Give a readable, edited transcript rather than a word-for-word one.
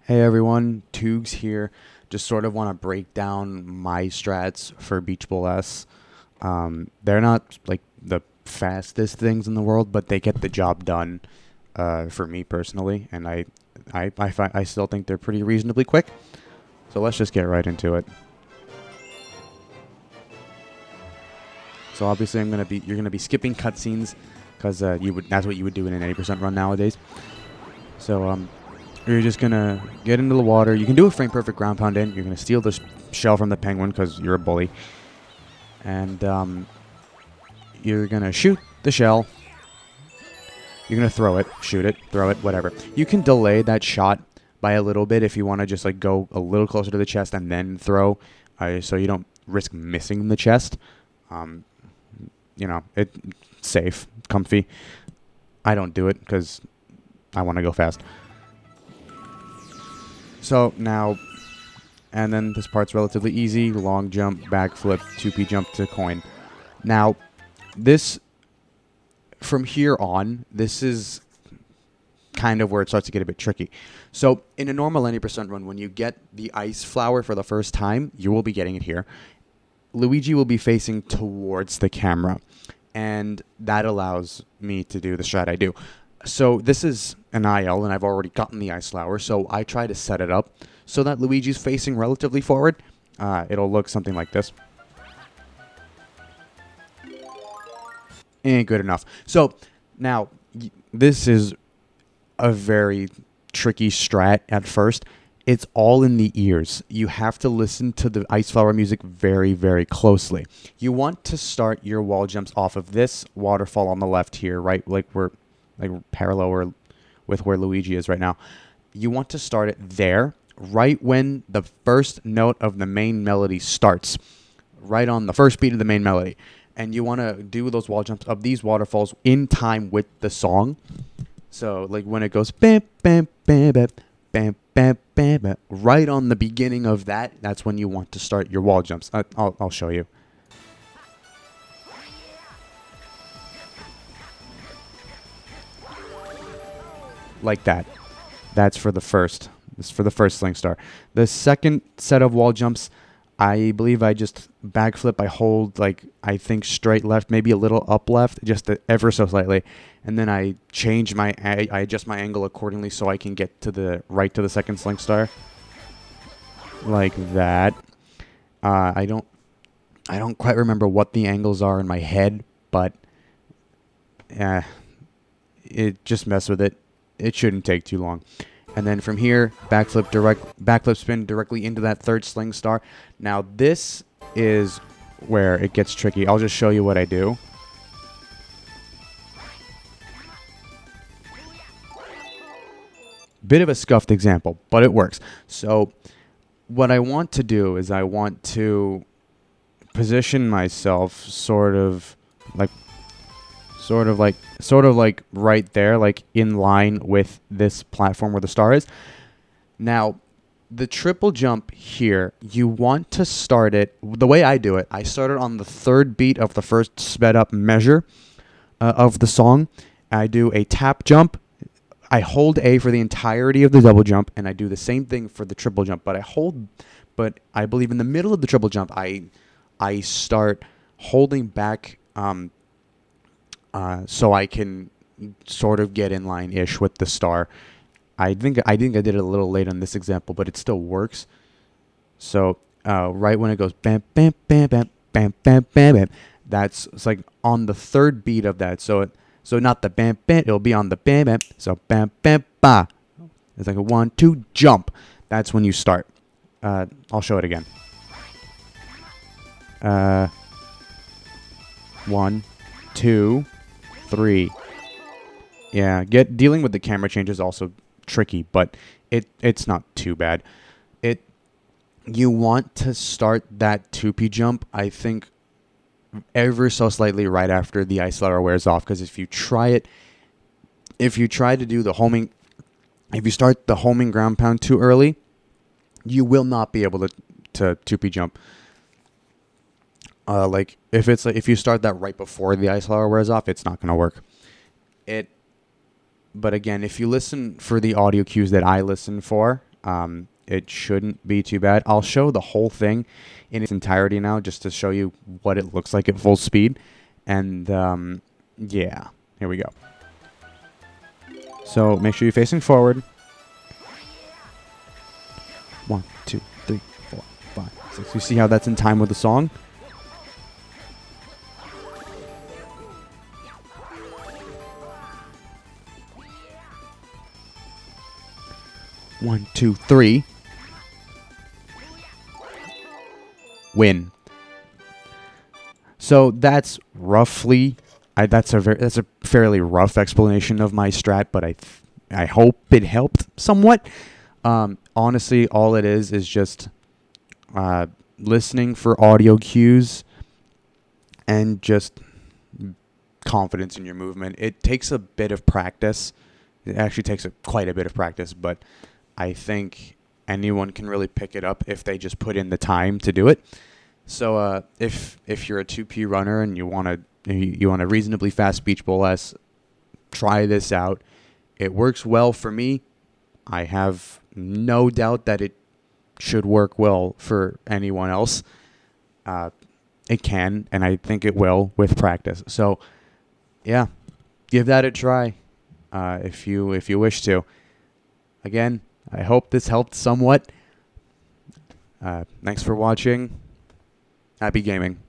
Hey everyone, Toogs here. Just sort of want to break down my strats for Beach Bowl S. They're not like the fastest things in the world, but they get the job done for me personally, and I still think they're pretty reasonably quick. So let's just get right into it. So obviously you're gonna be skipping cutscenes because that's what you would do in an 80% run nowadays. So you're just gonna get into the water. You can do a frame perfect ground pound in. You're gonna steal the shell from the penguin because you're a bully, and you're gonna shoot the shell. You're gonna throw it, shoot it, throw it, whatever. You can delay that shot by a little bit if you want to just like go a little closer to the chest and then throw, so you don't risk missing the chest. It's safe, comfy. I don't do it because I want to go fast. So now, and then this part's relatively easy. Long jump, backflip, 2P jump to coin. Now, from here on, this is kind of where it starts to get a bit tricky. So in a normal 90% run, when you get the ice flower for the first time, you will be getting it here. Luigi will be facing towards the camera, and that allows me to do the strat I do. So this is an IL, and I've already gotten the ice flower, so I try to set it up so that Luigi's facing relatively forward. It'll look something like this. Ain't good enough. So now, this is a very tricky strat at first. It's all in the ears. You have to listen to the ice flower music very, very closely. You want to start your wall jumps off of this waterfall on the left here, right? Like parallel with where Luigi is right now. You want to start it there, right when the first note of the main melody starts, right on the first beat of the main melody. And you want to do those wall jumps of these waterfalls in time with the song. So like when it goes bam, bam, bam, bam, bam, bam, bam, bam, right on the beginning of that, that's when you want to start your wall jumps. I'll show you. Like that. That's for the first. This is for the first Sling Star. The second set of wall jumps, I believe I just backflip. I hold I think straight left, maybe a little up left, just ever so slightly, and then I adjust my angle accordingly so I can get to the right to the second Sling Star, like that. I don't quite remember what the angles are in my head, but it just mess with it. It shouldn't take too long. And then from here, backflip spin directly into that third Sling Star. Now this is where it gets tricky. I'll just show you what I do. Bit of a scuffed example, but it works. So what I want to do is I want to position myself sort of like right there, like in line with this platform where the star is. Now, the triple jump here, you want to start it, the way I do it, I start it on the third beat of the first sped up measure of the song. I do a tap jump. I hold A for the entirety of the double jump, and I do the same thing for the triple jump, but I believe in the middle of the triple jump, I start holding back so I can sort of get in line-ish with the star. I think I did it a little late on this example, but it still works. So right when it goes bam, bam, bam, bam, bam, bam, bam, bam, it's like on the third beat of that. So not the bam, bam, it'll be on the bam, bam. So bam, bam, ba. It's like a 1, 2, jump. That's when you start. I'll show it again. 1, 2, 3. Yeah, dealing with the camera change is also tricky, but it's not too bad. You want to start that 2P jump, I think, ever so slightly right after the ice flower wears off, because if you try to do the homing, if you start the homing ground pound too early, you will not be able to 2P jump. If you start that right before the ice flower wears off, it's not going to work. But again, if you listen for the audio cues that I listen for, It shouldn't be too bad. I'll show the whole thing in its entirety now, just to show you what it looks like at full speed. And yeah, here we go. So make sure you're facing forward. 1, 2, 3, 4, 5, 6. You see how that's in time with the song? One, two, three. Win. So that's roughly, that's a fairly rough explanation of my strat, but I hope it helped somewhat. Honestly, all it is just listening for audio cues and just confidence in your movement. It takes a bit of practice. It actually takes quite a bit of practice, but I think anyone can really pick it up if they just put in the time to do it. So if you're a 2P runner and you want a reasonably fast beach bowl S, try this out. It works well for me. I have no doubt that it should work well for anyone else. It can, and I think it will with practice. So yeah, give that a try if you wish to. Again, I hope this helped somewhat. Thanks for watching. Happy gaming.